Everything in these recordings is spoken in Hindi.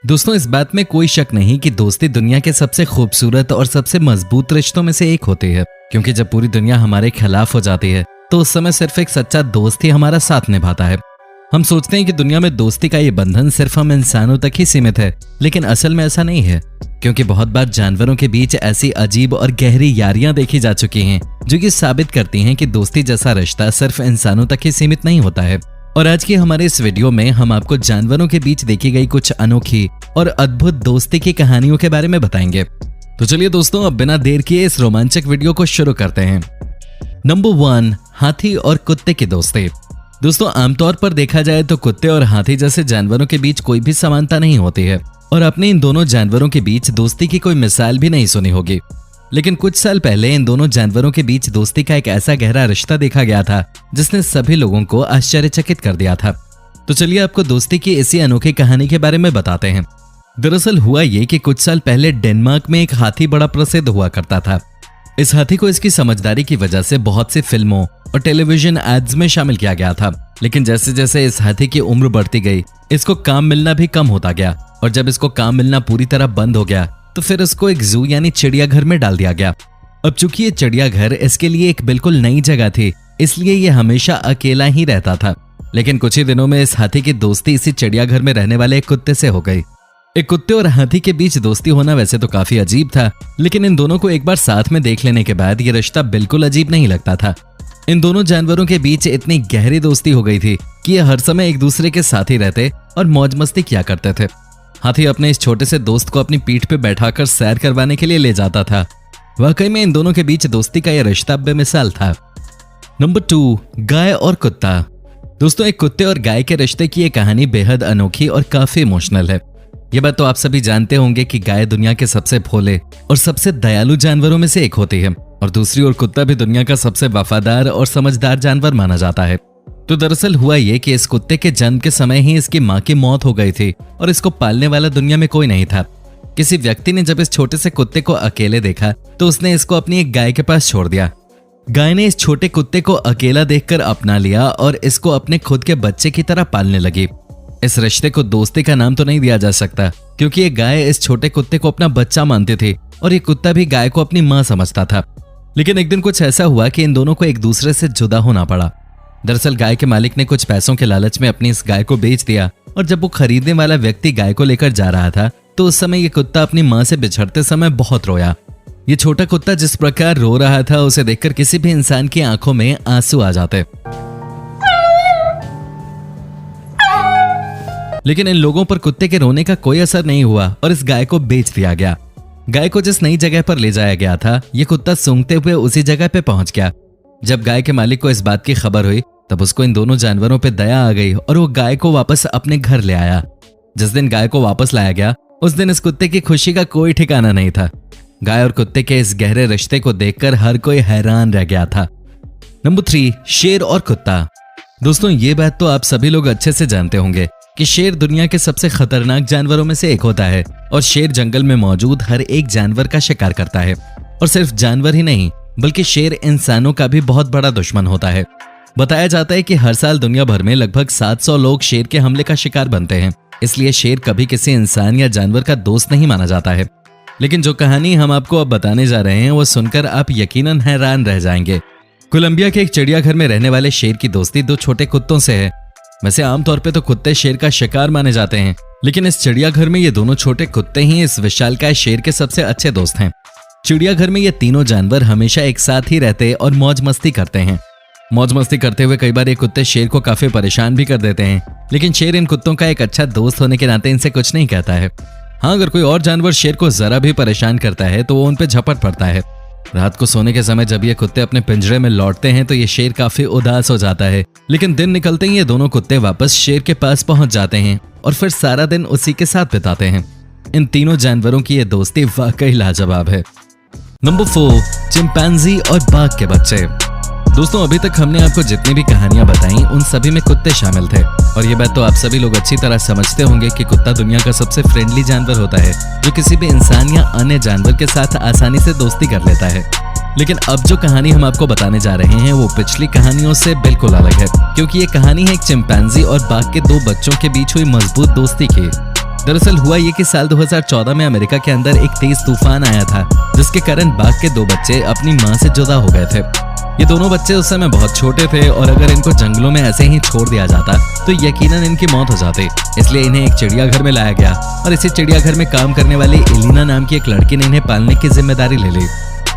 दोस्तों, इस बात में कोई शक नहीं कि दोस्ती दुनिया के सबसे खूबसूरत और सबसे मजबूत रिश्तों में से एक होती है, क्योंकि जब पूरी दुनिया हमारे खिलाफ हो जाती है तो उस समय सिर्फ एक सच्चा दोस्त ही हमारा साथ निभाता है। हम सोचते हैं कि दुनिया में दोस्ती का ये बंधन सिर्फ हम इंसानों तक ही सीमित है, लेकिन असल में ऐसा नहीं है, क्योंकि बहुत बार जानवरों के बीच ऐसी अजीब और गहरी यारियां देखी जा चुकी हैं जो कि साबित करती हैं कि दोस्ती जैसा रिश्ता सिर्फ इंसानों तक ही सीमित नहीं होता है। और आज की हमारे इस वीडियो में हम आपको जानवरों के बीच देखी गई कुछ अनोखी और अद्भुत दोस्ती की कहानियों के बारे में बताएंगे। तो चलिए दोस्तों, अब बिना देर किए इस रोमांचक वीडियो को शुरू करते हैं। नंबर 1, हाथी और कुत्ते की दोस्ती। दोस्तों, आमतौर पर देखा जाए तो कुत्ते और हाथी जैसे जानवरों के बीच कोई भी समानता नहीं होती है और आपने इन दोनों जानवरों के बीच दोस्ती की कोई मिसाल भी नहीं सुनी होगी। लेकिन कुछ साल पहले इन दोनों जानवरों के बीच दोस्ती का एक ऐसा गहरा रिश्ता देखा गया था जिसने सभी लोगों को आश्चर्यचकित कर दिया था। तो चलिए आपको दोस्ती की इसी अनोखी कहानी के बारे में बताते हैं। दरअसल हुआ ये कि कुछ साल पहले डेनमार्क में एक हाथी बड़ा प्रसिद्ध हुआ करता था। इस हाथी को इसकी समझदारी की वजह से बहुत सी फिल्मों और टेलीविजन एड्स में शामिल किया गया था। लेकिन जैसे जैसे इस हाथी की उम्र बढ़ती गई, इसको काम मिलना भी कम होता गया और जब इसको काम मिलना पूरी तरह बंद हो गया तो फिर इसको एक जू यानी चिड़ियाघर में डाल दिया गया। अब चूंकि ये चिड़ियाघर इसके लिए एक बिल्कुल नई जगह थी, इसलिए ये हमेशा अकेला ही रहता था। लेकिन कुछ ही दिनों में इस हाथी की दोस्ती इसी चिड़ियाघर में रहने वाले एक कुत्ते से हो गई। एक कुत्ते और हाथी के बीच दोस्ती होना वैसे तो काफी अजीब था, लेकिन इन दोनों को एक बार साथ में देख लेने के बाद ये रिश्ता बिल्कुल अजीब नहीं लगता था। इन दोनों जानवरों के बीच इतनी गहरी दोस्ती हो गई थी कि ये हर समय एक दूसरे के साथ ही रहते और मौज मस्ती किया करते थे। हाथी अपने इस छोटे से दोस्त को अपनी पीठ पे बैठाकर सैर करवाने के लिए ले जाता था। वाकई में इन दोनों के बीच दोस्ती का यह रिश्ता बेमिसाल था। नंबर 2, गाय और कुत्ता। दोस्तों, एक कुत्ते और गाय के रिश्ते की ये कहानी बेहद अनोखी और काफी इमोशनल है। ये बात तो आप सभी जानते होंगे कि गाय दुनिया के सबसे भोले और सबसे दयालु जानवरों में से एक होती है और दूसरी ओर कुत्ता भी दुनिया का सबसे वफादार और समझदार जानवर माना जाता है। तो दरअसल हुआ ये कि इस कुत्ते के जन्म के समय ही इसकी मां की मौत हो गई थी और इसको पालने वाला दुनिया में कोई नहीं था। किसी व्यक्ति ने जब इस छोटे से कुत्ते को अकेले देखा तो उसने इसको अपनी एक गाय के पास छोड़ दिया। गाय ने इस छोटे कुत्ते को अकेला देखकर अपना लिया और इसको अपने खुद के बच्चे की तरह पालने लगी। इस रिश्ते को दोस्ती का नाम तो नहीं दिया जा सकता, क्योंकि ये गाय इस छोटे कुत्ते को अपना बच्चा मानती थी और ये कुत्ता भी गाय को अपनी मां समझता था। लेकिन एक दिन कुछ ऐसा हुआ कि इन दोनों को एक दूसरे से जुदा होना पड़ा। दरअसल गाय के मालिक ने कुछ पैसों के लालच में अपनी इस गाय को बेच दिया और जब वो खरीदने वाला व्यक्ति गाय को लेकर जा रहा था तो उस समय ये कुत्ता अपनी मां से बिछड़ते समय बहुत रोया। ये छोटा कुत्ता जिस प्रकार रो रहा था उसे देखकर किसी भी इंसान की आंखों में आंसू आ जाते। लेकिन इन लोगों पर कुत्ते के रोने का कोई असर नहीं हुआ और इस गाय को बेच दिया गया। गाय को जिस नई जगह पर ले जाया गया था, ये कुत्ता सूंघते हुए उसी जगह पे पहुंच गया। जब गाय के मालिक को इस बात की खबर हुई तब उसको इन दोनों जानवरों पे दया आ गई और वो गाय को वापस अपने घर ले आया। जिस दिन गाय को वापस लाया गया उस दिन इस कुत्ते की खुशी का कोई ठिकाना नहीं था। गाय और कुत्ते के इस गहरे रिश्ते को देखकर हर कोई हैरान रह गया था। नंबर 3, शेर और कुत्ता। दोस्तों, ये बात तो आप सभी लोग अच्छे से जानते होंगे कि शेर दुनिया के सबसे खतरनाक जानवरों में से एक होता है और शेर जंगल में मौजूद हर एक जानवर का शिकार करता है। और सिर्फ जानवर ही नहीं, बल्कि शेर इंसानों का भी बहुत बड़ा दुश्मन होता है। बताया जाता है कि हर साल दुनिया भर में लगभग 700 लोग शेर के हमले का शिकार बनते हैं। इसलिए शेर कभी किसी इंसान या जानवर का दोस्त नहीं माना जाता है। लेकिन जो कहानी हम आपको अब बताने जा रहे हैं वो सुनकर आप यकीनन हैरान रह जाएंगे। कोलंबिया के एक चिड़ियाघर में रहने वाले शेर की दोस्ती 2 छोटे कुत्तों से है। वैसे आमतौर पे तो कुत्ते शेर का शिकार माने जाते हैं, लेकिन इस चिड़ियाघर में ये दोनों छोटे कुत्ते ही इस विशालकाय शेर के सबसे अच्छे दोस्त हैं। चिड़ियाघर में ये तीनों जानवर हमेशा एक साथ ही रहते और मौज मस्ती करते हैं। मौज मस्ती करते हुए कई बार ये कुत्ते शेर को काफी परेशान भी कर देते हैं, लेकिन शेर इन कुत्तों का एक अच्छा दोस्त होने के नाते इनसे कुछ नहीं कहता है। हाँ, अगर कोई और जानवर शेर को जरा भी परेशान करता है तो वो उन पे झपट पड़ता है। रात को सोने के समय जब ये कुत्ते अपने पिंजरे में लौटते हैं तो ये शेर काफी उदास हो जाता है, लेकिन दिन निकलते ही ये दोनों कुत्ते वापस शेर के पास पहुंच जाते हैं और फिर सारा दिन उसी के साथ बिताते हैं। इन तीनों जानवरों की ये दोस्ती वाकई लाजवाब है। नंबर 4, चिंपैंजी और बाघ के बच्चे। दोस्तों, अभी तक हमने आपको जितनी भी कहानियां बताई उन सभी में कुत्ते शामिल थे और ये बात तो आप सभी लोग अच्छी तरह समझते होंगे कि कुत्ता दुनिया का सबसे फ्रेंडली जानवर होता है जो किसी भी इंसान या अन्य जानवर के साथ आसानी से दोस्ती कर लेता है। लेकिन अब जो कहानी हम आपको बताने जा रहे हैं वो पिछली कहानियों से बिल्कुल अलग है, क्योंकि ये कहानी है एक चिंपैंजी और बाघ के 2 बच्चों के बीच हुई मजबूत दोस्ती की। दरअसल हुआ ये कि साल 2014 में अमेरिका के अंदर एक तेज तूफान आया था, जिसके कारण बाघ के 2 बच्चे अपनी मां से जुदा हो गए थे। ये दोनों बच्चे उस समय बहुत छोटे थे और अगर इनको जंगलों में ऐसे ही छोड़ दिया जाता तो यकीनन इनकी मौत हो जाती। इसलिए इन्हें एक चिड़ियाघर में लाया गया और इसी चिड़ियाघर में काम करने वाली एलिना नाम की एक लड़की ने इन्हें पालने की जिम्मेदारी ले ली।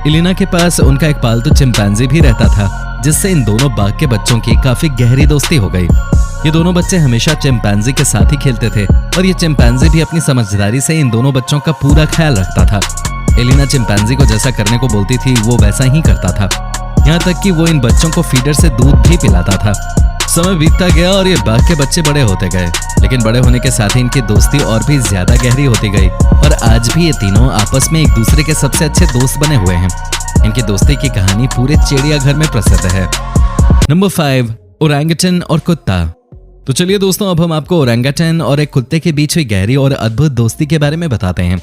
एलिना के पास उनका एक पालतू चिंपैंजी भी रहता था, जिससे इन दोनों बाघ के बच्चों की काफी गहरी दोस्ती हो गई। ये दोनों बच्चे हमेशा चिंपैंजी के साथ ही खेलते थे और ये चिंपैंजी भी अपनी समझदारी से इन दोनों बच्चों का पूरा ख्याल रखता था। एलिना चिंपैंजी को जैसा करने को बोलती थी वो वैसा ही करता था, यहाँ तक कि वो इन बच्चों को फीडर से दूध भी पिलाता था। समय बीतता गया और ये बाघ के बच्चे बड़े होते गए, लेकिन बड़े होने के साथ ही इनकी दोस्ती और भी ज्यादा गहरी होती गई और आज भी ये तीनों आपस में एक दूसरे के सबसे अच्छे दोस्त बने हुए हैं। इनकी दोस्ती की कहानी पूरे चिड़ियाघर में प्रसिद्ध है। नंबर 5, ओरंगुटन और कुत्ता। तो चलिए दोस्तों, अब हम आपको ओरंगुटन और एक कुत्ते के बीच हुई गहरी और अद्भुत दोस्ती के बारे में बताते हैं।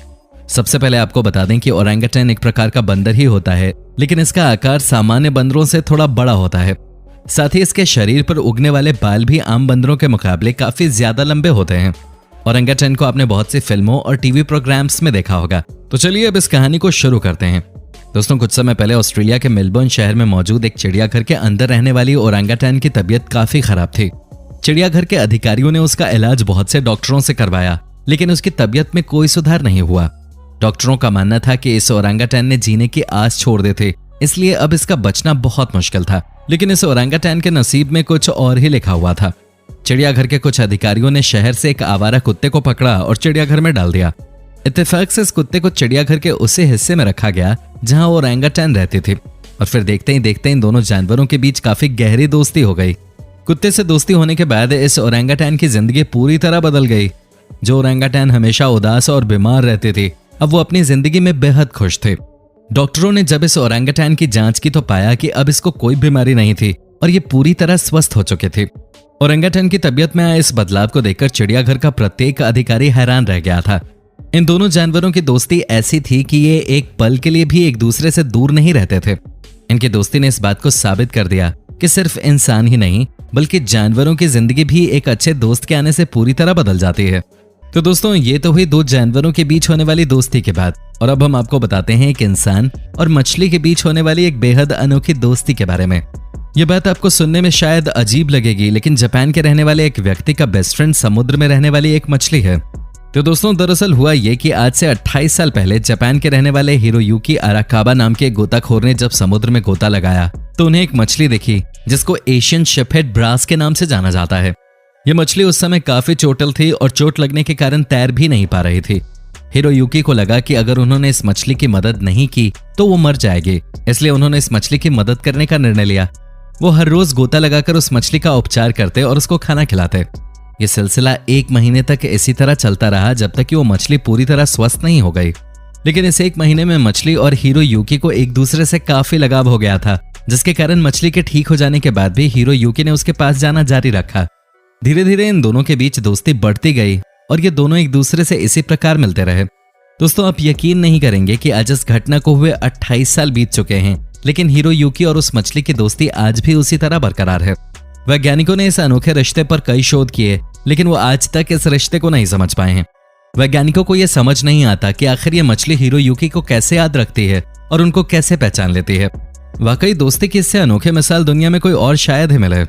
सबसे पहले आपको बता दें कि ओरंगुटन एक प्रकार का बंदर ही होता है, लेकिन इसका आकार सामान्य बंदरों से थोड़ा बड़ा होता है। साथ ही इसके शरीर पर उगने वाले बाल भी आम बंदरों के मुकाबले काफी ज्यादा लंबे होते हैं। ओरंगुटन को आपने बहुत सी फिल्मों और टीवी प्रोग्राम्स में देखा होगा। तो चलिए अब इस कहानी को शुरू करते हैं। दोस्तों, कुछ समय पहले ऑस्ट्रेलिया के मेलबर्न शहर में मौजूद एक चिड़ियाघर के अंदर रहने वाली ओरंगुटन की तबीयत काफी खराब थी। चिड़ियाघर के अधिकारियों ने उसका इलाज बहुत से डॉक्टरों से करवाया, लेकिन उसकी तबीयत में कोई सुधार नहीं हुआ। डॉक्टरों का मानना था कि इस ओरंगुटन ने जीने की आस छोड़ दी थी, इसलिए अब इसका बचना बहुत मुश्किल था। लेकिन इस ओरंगुटन के नसीब में कुछ और ही लिखा हुआ था। चिड़ियाघर के कुछ अधिकारियों ने शहर से एक आवारा कुत्ते को पकड़ा और चिड़ियाघर में डाल दिया। इत्तेफाक से इस कुत्ते को चिड़ियाघर के उसी हिस्से में रखा गया जहां ओरंगुटन रहती थी और फिर देखते ही देखते इन दोनों जानवरों के बीच काफी गहरी दोस्ती हो गई। कुत्ते से दोस्ती होने के बाद इस ओरंगुटन की जिंदगी पूरी तरह बदल गई। जो ओरंगुटन हमेशा उदास और बीमार रहती थी, अब वो अपनी जिंदगी में बेहद खुश थे। डॉक्टरों ने जब इस ओरंगुटन की जांच की तो पाया कि अब इसको कोई बीमारी नहीं थी और ये पूरी तरह स्वस्थ हो चुके थे। ओरंगुटन की तबीयत में आए इस बदलाव को देखकर चिड़ियाघर का प्रत्येक अधिकारी हैरान रह गया था। इन दोनों जानवरों की दोस्ती ऐसी थी कि ये एक पल के लिए भी एक दूसरे से दूर नहीं रहते थे। इनकी दोस्ती ने इस बात को साबित कर दिया कि सिर्फ इंसान ही नहीं बल्कि जानवरों की जिंदगी भी एक अच्छे दोस्त के आने से पूरी तरह बदल जाती है। तो दोस्तों, ये तो हुई 2 जानवरों के बीच होने वाली दोस्ती की बात, और अब हम आपको बताते हैं एक इंसान और मछली के बीच होने वाली एक बेहद अनोखी दोस्ती के बारे में। ये बात आपको सुनने में शायद अजीब लगेगी, लेकिन जापान के रहने वाले एक व्यक्ति का बेस्ट फ्रेंड समुद्र में रहने वाली एक मछली है। तो दोस्तों, दरअसल हुआ ये कि आज से 28 साल पहले जापान के रहने वाले हिरोयुकी अराकावा नाम के एक गोताखोर ने जब समुद्र में गोता लगाया तो उन्हें एक मछली दिखी जिसको एशियन शेफहेड ब्रास के नाम से जाना जाता है। ये मछली उस समय काफी चोटिल थी और चोट लगने के कारण तैर भी नहीं पा रही थी। हिरोयुकी को लगा कि अगर उन्होंने इस मछली की मदद नहीं की तो वो मर जाएगी, इसलिए उन्होंने इस मछली की मदद करने का निर्णय लिया। वो हर रोज गोता लगाकर उस मछली का उपचार करते और उसको खाना खिलाते। ये सिलसिला 1 महीने तक इसी तरह चलता रहा जब तक कि वो मछली पूरी तरह स्वस्थ नहीं हो गई। लेकिन इस 1 महीने में मछली और हिरोयुकी को एक दूसरे से काफी लगाव हो गया था, जिसके कारण मछली के ठीक हो जाने के बाद भी हिरोयुकी ने उसके पास जाना जारी रखा। धीरे धीरे इन दोनों के बीच दोस्ती बढ़ती गई और ये दोनों एक दूसरे से इसी प्रकार मिलते रहे। दोस्तों, आप यकीन नहीं करेंगे कि आज इस घटना को हुए 28 साल बीत चुके हैं, लेकिन हिरोयुकी और उस मछली की दोस्ती आज भी उसी तरह बरकरार है। वैज्ञानिकों ने इस अनोखे रिश्ते पर कई शोध किए, लेकिन वो आज तक इस रिश्ते को नहीं समझ पाए हैं। वैज्ञानिकों को यह समझ नहीं आता कि आखिर ये मछली हिरोयुकी को कैसे याद रखती है और उनको कैसे पहचान लेती है। वाकई दोस्ती की इससे अनोखे मिसाल दुनिया में कोई और शायद ही मिले।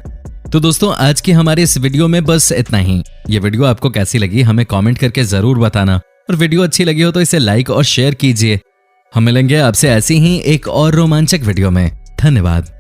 तो दोस्तों, आज की हमारी इस वीडियो में बस इतना ही। ये वीडियो आपको कैसी लगी हमें कमेंट करके जरूर बताना, और वीडियो अच्छी लगी हो तो इसे लाइक और शेयर कीजिए। हम मिलेंगे आपसे ऐसी ही एक और रोमांचक वीडियो में। धन्यवाद।